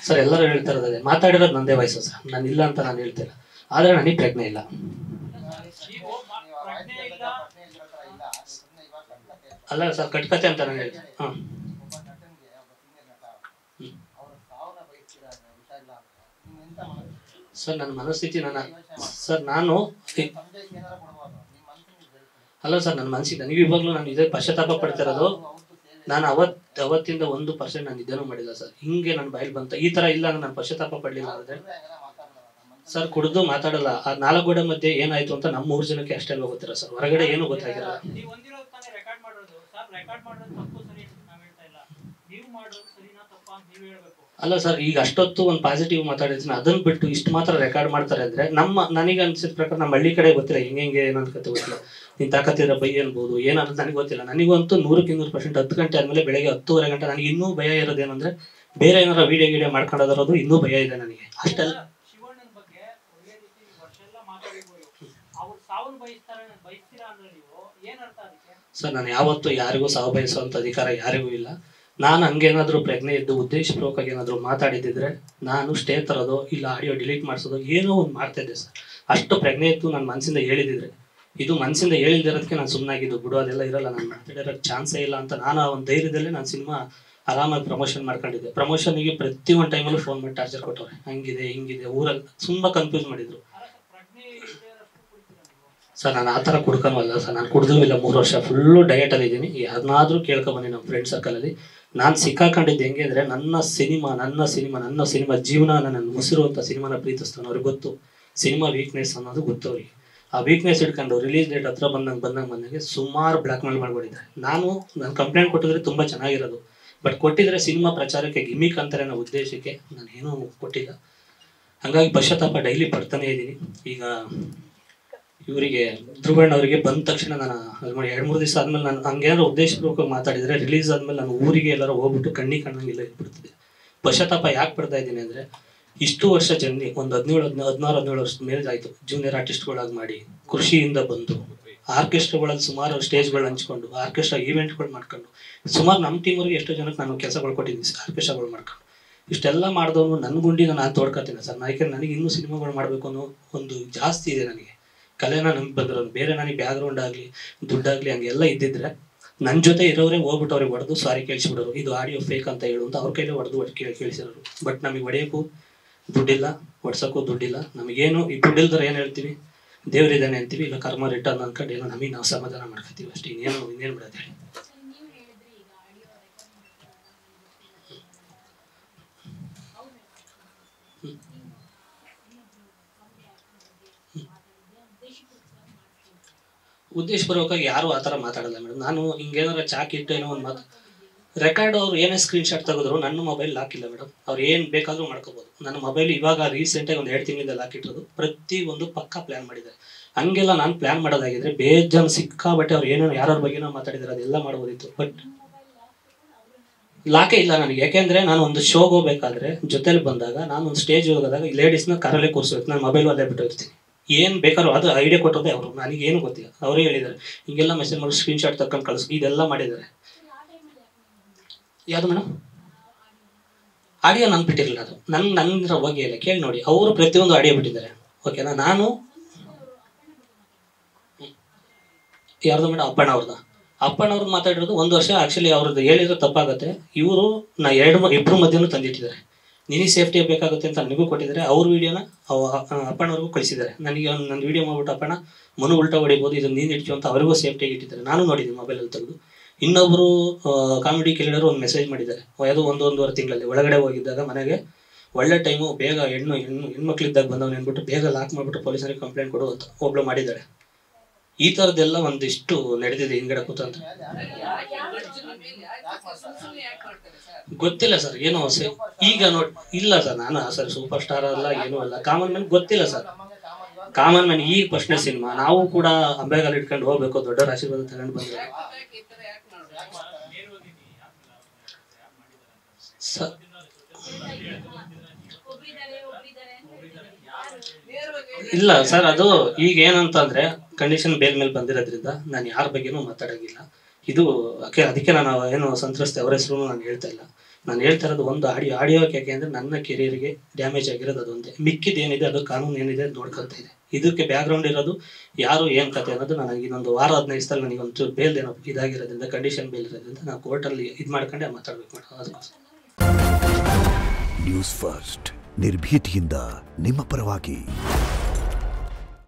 Sir ಎಲ್ಲರೂ ಹೇಳ್ತಾರದೇ ಮಾತಾಡಿರೋದು ನಂದೇ ವಯಸ್ಸು ಸರ್, ನಾನು ಇಲ್ಲ ಅಂತ ನಾನು ಹೇಳ್ತಿಲ್ಲ, ಆದರೆ ನನಗೆ ಪ್ರಜ್ಞೆ ಇಲ್ಲ. ಅಲ್ಲ ಸರ್ ಕಟ್ಕತೆ ಅಂತ ನಾನು ಹೇಳ್ತೀನಿ. ಹಾಂ ಸರ್ ನನ್ನ ಮನಸ್ಥಿತಿ ಸರ್ ನಾನು ಅಲ್ಲ ಸರ್ ನನ್ನ ಮನಸ್ಸಿಗೆ ನನಗೆ ಇವಾಗಲೂ ನಾನು ಇದೇ ಪಶ್ಚಾತ್ತಾಪ ಪಡ್ತಿರೋದು. ನಾನು ಅವತ್ತಿಂದ 1% ನಾನು ಇದೇನೂ ಮಾಡಿಲ್ಲ ಸರ್. ಹಿಂಗೆ ನನ್ನ ಬಾಯಲ್ಲಿ ಬಂತ ಈ ಥರ ಇಲ್ಲ ನಾನು ಪಶ್ಚಾತ್ತಾಪ ಪಡಲಿಲ್ಲ ಅಂದರೆ ಸರ್ ಕುಡಿದು ಮಾತಾಡಲ್ಲ. ಆ 4 ಗೋಡೆ ಮಧ್ಯೆ ಏನಾಯ್ತು ಅಂತ ನಮ್ಮ 3 ಜನಕ್ಕೆ ಅಷ್ಟೇ ಗೊತ್ತಿರ ಸರ್, ಹೊರಗಡೆ ಏನೂ ಗೊತ್ತಾಗಿರಲ್ಲ. ಅಲ್ಲ ಸರ್ ಈಗ ಅಷ್ಟೊತ್ತು ಒಂದು ಪಾಸಿಟಿವ್ ಮಾತಾಡಿದ್ರೆ ಅದನ್ನ ಬಿಟ್ಟು ಇಷ್ಟು ಮಾತ್ರ ರೆಕಾರ್ಡ್ ಮಾಡ್ತಾರೆ ಅಂದ್ರೆ ನನಗೆ ಅನ್ಸಿದ ಪ್ರಕಾರ ನಮ್ಮ ಹಳ್ಳಿ ಕಡೆ ಗೊತ್ತಿಲ್ಲ ಹೆಂಗೆ ಏನಂತ ಕತೆ ಗೊತ್ತಿಲ್ಲ. ನೀನು ತಾಕತ್ತಿದ್ರೆ ಬೈ ಅನ್ಬೋದು ಏನಂತ ನನಗೆ ಗೊತ್ತಿಲ್ಲ. ನನಗಂತೂ 100% 10 ಗಂಟೆ ಆದಮೇಲೆ ಬೆಳಗ್ಗೆ 10:30 ಗಂಟೆ ನನಗೆ ಇನ್ನೂ ಭಯ ಇರೋದೇನಂದ್ರೆ ಬೇರೆ ಏನಾರ ವಿಡಿಯೋ ಮಾಡ್ಕೊಂಡೋದಿರೋದು ಇನ್ನೂ ಭಯ ಇದೆ ನನಗೆ. ಅಷ್ಟೆಲ್ಲ ಸರ್ ನಾನು ಯಾವತ್ತೂ ಯಾರಿಗೂ ಸಾವು ಬಯಸುವಂಥ ಅಧಿಕಾರ ಯಾರಿಗೂ ಇಲ್ಲ. ನಾನು ಹಂಗೇನಾದರೂ ಪ್ರಜ್ಞೆ ಇದ್ದು ಉದ್ದೇಶಪೂರ್ವಕವಾಗಿ ಏನಾದರೂ ಮಾತಾಡಿದ್ದಿದ್ರೆ ನಾನು ಸ್ಟೇ ತರೋದು ಇಲ್ಲ ಆಡಿಯೋ ಡಿಲೀಟ್ ಮಾಡಿಸೋದು ಏನೋ ಒಂದು ಮಾಡ್ತಾಯಿದ್ದೆ ಸರ್. ಅಷ್ಟು ಪ್ರಜ್ಞೆ ಇತ್ತು ನನ್ನ ಮನಸ್ಸಿಂದ ಹೇಳಿದಿದ್ರೆ. ಇದು ಮನಸ್ಸಿಂದ ಹೇಳಿದಿರೋದಕ್ಕೆ ನಾನು ಸುಮ್ಮನಾಗಿದ್ದು, ಬಿಡು ಅದೆಲ್ಲ ಇರಲ್ಲ, ನಾನು ಮಾತಾಡಿರೋಕ್ಕೆ ಚಾನ್ಸೇ ಇಲ್ಲ ಅಂತ ನಾನು ಆ ಒಂದು ಧೈರ್ಯದಲ್ಲೇ ನಾನು ಸಿನಿಮಾ ಆರಾಮಾಗಿ ಪ್ರಮೋಷನ್ ಮಾಡ್ಕೊಂಡಿದ್ದೆ. ಪ್ರಮೋಷನ್ಗೆ ಪ್ರತಿಯೊಂದು ಟೈಮಲ್ಲೂ ಫೋನ್ ಮಾಡಿ ಟಾರ್ಚರ್ ಕೊಟ್ಟವ್ರೆ, ಹಂಗಿದೆ ಹಿಂಗಿದೆ ಊರಲ್ಲಿ ತುಂಬ ಕನ್ಫ್ಯೂಸ್ ಮಾಡಿದ್ರು ಸರ್. ನಾನು ಆ ಥರ ಕುಡ್ಕೊನಲ್ಲ ಸರ್, ನಾನು ಕುಡಿದೂ ಇಲ್ಲ. 3 ವರ್ಷ ಫುಲ್ಲು ಡಯಟಲ್ಲಿ ಇದ್ದೀನಿ. ಯಾರನ್ನಾದರೂ ಕೇಳ್ಕೊಬನ್ನಿ ನಮ್ಮ ಫ್ರೆಂಡ್ ಸರ್ಕಲಲ್ಲಿ. ನಾನು ಸಿಕ್ಕಾಕೊಂಡಿದ್ದು ಹೆಂಗೆ ಅಂದರೆ ನನ್ನ ಸಿನಿಮಾ ಜೀವನ, ನನ್ನ ಉಸಿರುವಂಥ ಸಿನಿಮಾನ ಪ್ರೀತಿಸ್ತಾನೆ. ಅವ್ರಿಗೆ ಗೊತ್ತು ಸಿನಿಮಾ ವೀಕ್ನೆಸ್ ಅನ್ನೋದು ಗೊತ್ತು ಅವರಿಗೆ. ಆ ವೀಕ್ನೆಸ್ ಇಟ್ಕೊಂಡು ರಿಲೀಸ್ ಡೇಟ್ ಹತ್ರ ಬಂದಂಗೆ ಸುಮಾರು ಬ್ಲ್ಯಾಕ್ ಮೇಲ್ ಮಾಡ್ಕೊಂಡಿದ್ದಾರೆ. ನಾನು ಕಂಪ್ಲೇಂಟ್ ಕೊಟ್ಟಿದ್ರೆ ತುಂಬ ಚೆನ್ನಾಗಿರೋದು, ಬಟ್ ಕೊಟ್ಟಿದ್ರೆ ಸಿನಿಮಾ ಪ್ರಚಾರಕ್ಕೆ ಗಿಮಿಕ್ ಅಂತಾರೆ ಅನ್ನೋ ಉದ್ದೇಶಕ್ಕೆ ನಾನು ಏನೂ ಕೊಟ್ಟಿಲ್ಲ. ಹಾಗಾಗಿ ಪಶ್ಚಾತ್ತಾಪ ಡೈಲಿ ಪಡ್ತಾನೆ ಇದ್ದೀನಿ. ಈಗ ಇವರಿಗೆ ಧ್ರುವಣ್ಣ ಅವರಿಗೆ ಬಂದ ತಕ್ಷಣ ನಾನು 2-3 ದಿವಸ ಆದಮೇಲೆ ನಾನು ಹಂಗೇನಾದ್ರು ಉದ್ದೇಶಪೂರ್ವಕವಾಗಿ ಮಾತಾಡಿದರೆ ರಿಲೀಸ್ ಆದಮೇಲೆ ನಾನು ಊರಿಗೆ ಎಲ್ಲರೂ ಹೋಗ್ಬಿಟ್ಟು ಕಣ್ಣಂಗೆಲ್ಲ ಇಟ್ಬಿಡ್ತಿದ್ದೆ. ಪಶ್ಚಾತ್ತಾಪ ಯಾಕೆ ಪಡ್ತಾ ಇದ್ದೀನಿ ಅಂದರೆ ಇಷ್ಟು ವರ್ಷ ಜರ್ನಿ ಒಂದು 16-17 ವರ್ಷದ ಮೇಲೆ ಆಯಿತು. ಜೂನಿಯರ್ ಆರ್ಟಿಸ್ಟ್ಗಳಾಗಿ ಮಾಡಿ ಕೃಷಿಯಿಂದ ಬಂದು ಆರ್ಕೆಸ್ಟ್ರಾಗಳಲ್ಲಿ ಸುಮಾರು ಸ್ಟೇಜ್ಗಳು ಹಂಚ್ಕೊಂಡು ಆರ್ಕೆಸ್ಟ್ರಾ ಈವೆಂಟ್ಗಳು ಮಾಡ್ಕೊಂಡು ಸುಮಾರು ನಮ್ಮ ಟೀಮವ್ರಿಗೆ ಎಷ್ಟೋ ಜನಕ್ಕೆ ನಾನು ಕೆಲಸಗಳು ಕೊಟ್ಟಿದ್ದೀನಿ ಆರ್ಕೆಸ್ಟ್ರಾಗಳು ಮಾಡ್ಕೊಂಡು. ಇಷ್ಟೆಲ್ಲ ಮಾಡಿದವನು ನನ್ನ ಗುಂಡಿನ ನಾನು ತೋಡ್ಕೊತೀನಿ ಸರ್. ಯಾಕೆಂದ್ರೆ ನನಗೆ ಇನ್ನೂ ಸಿನಿಮಾಗಳು ಮಾಡಬೇಕು ಅನ್ನೋ ಒಂದು ಜಾಸ್ತಿ ಇದೆ. ನನಗೆ ಕಲೆನ ನಂಗೆ ಬಂದಿರೋದು ಬೇರೆ, ನನಗೆ ಬ್ಯಾಕ್ಗ್ರೌಂಡ್ ಆಗಲಿ ದುಡ್ಡಾಗಲಿ ಹಂಗೆಲ್ಲ ಇದ್ದಿದ್ರೆ ನನ್ನ ಜೊತೆ ಇರೋರೇ ಹೋಗ್ಬಿಟ್ಟು ಅವ್ರಿಗೆ ಹೊಡೆದು ಸಾರಿ ಕೇಳಿಸ್ಬಿಡೋರು, ಇದು ಆಡಿಯೋ ಫೇಕ್ ಅಂತ ಹೇಳು ಅಂತ ಅವ್ರ ಕೈಲೇ ಹೊಡೆದು ಕೇಳಿಸಿರೋರು. ಬಟ್ ನಮಗೆ ಹೊಡೆಯೋಕ್ಕೂ ದುಡ್ಡಿಲ್ಲ, ಹೊಡ್ಸೋಕ್ಕೂ ದುಡ್ಡಿಲ್ಲ. ನಮಗೇನು ಈ ದುಡ್ಡಿಲ್ದ್ರೆ ಏನು ಹೇಳ್ತೀವಿ, ದೇವರಿದ್ದಾನೆ ಅಂತೀವಿ, ಇಲ್ಲ ಕರ್ಮ ರಿಟರ್ನ್ ಅಂದ್ಕೊಂಡು ಏನೋ ನಮಗೆ ನಾವು ಸಮಾಧಾನ ಮಾಡ್ಕೊತೀವಿ ಅಷ್ಟೇ. ಇನ್ನೇನು ಬಿಡೋದು ಹೇಳಿ. ಉದ್ದೇಶಪೂರ್ವಕವಾಗಿ ಯಾರು ಆ ಥರ ಮಾತಾಡಲ್ಲ ಮೇಡಮ್. ನಾನು ಹಿಂಗೇನಾರ ಚಾಕಿಟ್ಟು ಏನೋ ಒಂದು ಮಾತು ರೆಕಾರ್ಡ್ ಅವ್ರು ಏನೇ ಸ್ಕ್ರೀನ್ಶಾಟ್ ತೆಗೆದ್ರು ನನ್ನ ಮೊಬೈಲ್ ಲಾಕಿಲ್ಲ ಮೇಡಮ್. ಅವ್ರು ಏನು ಬೇಕಾದರೂ ಮಾಡ್ಕೋಬೋದು. ನನ್ನ ಮೊಬೈಲ್ ಇವಾಗ ರೀಸೆಂಟಾಗಿ ಒಂದು 2 ತಿಂಗಳಿಂದ ಲಾಕಿಟ್ಟಿರೋದು. ಪ್ರತಿಯೊಂದು ಪಕ್ಕಾ ಪ್ಲ್ಯಾನ್ ಮಾಡಿದ್ದಾರೆ. ಹಂಗೆಲ್ಲ ನಾನು ಪ್ಲ್ಯಾನ್ ಮಾಡೋದಾಗಿದ್ರೆ ಬೇಜಾನ್ ಸಿಕ್ಕಾಬಟ್ಟೆ ಅವ್ರು ಏನೇನು ಯಾರ್ಯಾರ ಬಗ್ಗೆನೋ ಮಾತಾಡಿದ್ದಾರೆ ಅದೆಲ್ಲ ಮಾಡ್ಬೋದಿತ್ತು. ಬಟ್ ಲಾಕೇ ಇಲ್ಲ ನನಗೆ. ಯಾಕೆಂದರೆ ನಾನು ಒಂದು ಶೋಗೆ ಹೋಗ್ಬೇಕಾದ್ರೆ ಜೊತೆಲಿ ಬಂದಾಗ ನಾನು ಒಂದು ಸ್ಟೇಜ್ ಹೋಗೋದಾಗ ಲೇಡೀಸ್ನ ಕರಲ್ಲೇ ಕೂರಿಸ್ಬೇಕು, ನಾನು ಮೊಬೈಲ್ ಅಲ್ಲೇ ಬಿಟ್ಟಿರ್ತೀನಿ. ಏನು ಬೇಕಾದ್ರೂ ಅದು ಐಡಿಯಾ ಕೊಟ್ಟೋದೆ ಅವರು, ನನಗೇನು ಗೊತ್ತಿಲ್ಲ. ಅವರೇ ಹೇಳಿದ್ದಾರೆ ಹಿಂಗೆಲ್ಲ ಮೆಸೇಜ್ ಮಾಡಿ ಸ್ಕ್ರೀನ್ಶಾಟ್ ತಗೊಂಡು ಕಳಿಸ್, ಇದೆಲ್ಲ ಮಾಡಿದ್ದಾರೆ. ಯಾವುದು ಮೇಡಮ್? ಆಡಿಯೋ ನಾನು ಬಿಟ್ಟಿರಲಿಲ್ಲ. ಅದು ನನ್ನ ಹೋಗಿ ಇಲ್ಲ ಕೇಳಿ ನೋಡಿ. ಅವರು ಪ್ರತಿಯೊಂದು ಆಡಿಯೋ ಬಿಟ್ಟಿದ್ದಾರೆ. ಓಕೆನಾ? ನಾನು ಯಾರ್ದು ಮೇಡಮ್? ಅಪ್ಪಣ್ಣವ್ರದ್ದು ಮಾತಾಡಿರೋದು 1 ವರ್ಷ. ಆ್ಯಕ್ಚುಲಿ ಅವ್ರದ್ದು ಹೇಳಿದ್ರೆ ತಪ್ಪಾಗುತ್ತೆ. ಇವರು ಇಬ್ಬರು ಮಧ್ಯನೂ ತಂದಿಟ್ಟಿದ್ದಾರೆ. ನಿನಗೆ ಸೇಫ್ಟಿ ಬೇಕಾಗುತ್ತೆ ಅಂತ ನನಗೂ ಕೊಟ್ಟಿದ್ದಾರೆ. ಅವ್ರ ವೀಡಿಯೋನ ಅಪ್ಪಣ್ಣವ್ರಿಗೂ ಕಳಿಸಿದ್ದಾರೆ. ನನಗೆ ನನ್ನ ವೀಡಿಯೋ ಮಾಡ್ಬಿಟ್ಟು ಅಪ್ಪಣ್ಣ ಮನು ಉಲ್ಟಾ ಹೊಡಿಬೋದು, ಇದನ್ನು ನೀನು ಇಡ್ತೀವಿ ಅಂತ ಅವರಿಗೂ ಸೇಫ್ಟಿಯಾಗಿ ಇಟ್ಟಿದ್ದಾರೆ. ನಾನು ನೋಡಿದ್ದೀನಿ ಮೊಬೈಲಲ್ಲಿ ತೆಗೆದು. ಇನ್ನೊಬ್ಬರು ಕಾಮಿಡಿ ಕಿಲಿಡರು ಒಂದು ಮೆಸೇಜ್ ಮಾಡಿದ್ದಾರೆ. ಅದು 1-1.5 ತಿಂಗಳಲ್ಲಿ ಒಳಗಡೆ ಹೋಗಿದ್ದಾಗ ಮನೆಗೆ ಒಳ್ಳೆ ಟೈಮು, ಬೇಗ ಹೆಣ್ಮಕ್ಳಿದ್ದಾಗ ಬಂದವನು ಅಂದ್ಬಿಟ್ಟು ಬೇಗ ಲಾಕ್ ಮಾಡಿಬಿಟ್ಟು ಪೊಲೀಸರಿಗೆ ಕಂಪ್ಲೇಂಟ್ ಕೊಡು ಅಂತ ಒಬ್ಳು ಮಾಡಿದ್ದಾಳೆ. ಈ ಥರದ್ದೆಲ್ಲ ಒಂದಿಷ್ಟು ನಡೆದಿದೆ ಹಿಂಗಡೆ ಕೂತಂತ. ಗೊತ್ತಿಲ್ಲ ಸರ್, ಏನೋ ಈಗ ನೋಡಿ. ಇಲ್ಲ ಸರ್, ನಾನು ಸರ್ ಸೂಪರ್ ಸ್ಟಾರ್ ಅಲ್ಲ, ಏನೂ ಅಲ್ಲ, ಕಾಮನ್ ಮ್ಯಾನ್. ಗೊತ್ತಿಲ್ಲ ಸರ್, ಕಾಮನ್ ಮ್ಯಾನ್. ಈಗ ಫಸ್ಟ್ನೇ ಸಿನಿಮಾ. ನಾವು ಕೂಡ ಅಂಬೆಗಾಲ ಇಟ್ಕೊಂಡು ಹೋಗ್ಬೇಕು, ದೊಡ್ಡವರ ಆಶೀರ್ವಾದ ತಗೊಂಡು ಬಂದ್ರೆ ಸರ್. ಇಲ್ಲ ಸರ್, ಅದು ಈಗ ಏನಂತಂದ್ರೆ ಕಂಡೀಷನ್ ಬೇಲ್ ಮೇಲೆ ಬಂದಿರೋದ್ರಿಂದ ನಾನು ಯಾರ ಬಗ್ಗೆನೂ ಮಾತಾಡೋಂಗಿಲ್ಲ. ಇದು ಅದಕ್ಕೆ ನಾನು ಏನು ಸಂತ್ರಸ್ತೆ ಅವರ ಹೆಸರು ನಾನು ಹೇಳ್ತಾ ಇಲ್ಲ. ನಾನು ಹೇಳ್ತಾ ಇರೋದು ಒಂದು ಆಡಿಯೋಕ್ಕೆ ಯಾಕೆ ಅಂದರೆ ನನ್ನ ಕೆರಿಯರ್ಗೆ ಡ್ಯಾಮೇಜ್ ಆಗಿರೋದು ಅದೊಂದೇ. ಮಿಕ್ಕಿದ್ದು ಏನಿದೆ ಅದು ಕಾನೂನು ಏನಿದೆ ಅದು ನೋಡ್ಕೊಳ್ತಾ ಇದೆ. ಇದಕ್ಕೆ ಬ್ಯಾಕ್ಗ್ರೌಂಡ್ ಇರೋದು ಯಾರು ಏನು ಕತೆ ಅನ್ನೋದು ನನಗೆ ಇನ್ನೊಂದು ವಾರ 15 ದಿವಸದಲ್ಲಿ ನನಗೆ ಒಂಚೂರು ಬೇಲ್ ಏನೋ ಇದಾಗಿರೋದ್ರಿಂದ, ಕಂಡೀಷನ್ ಬೇಲ್ ಇರೋದ್ರಿಂದ ನಾವು ಕೋರ್ಟಲ್ಲಿ ಇದು ಮಾಡ್ಕೊಂಡೆ ಮಾತಾಡ್ಬೇಕು ಮೇಡಮ್. ಅದಕ್ಕೋಸ್ಕರ ನ್ಯೂಸ್ ಫಸ್ಟ್ ನಿರ್ಭೀತಿಯಿಂದ ನಿಮ್ಮ ಪರವಾಗಿ.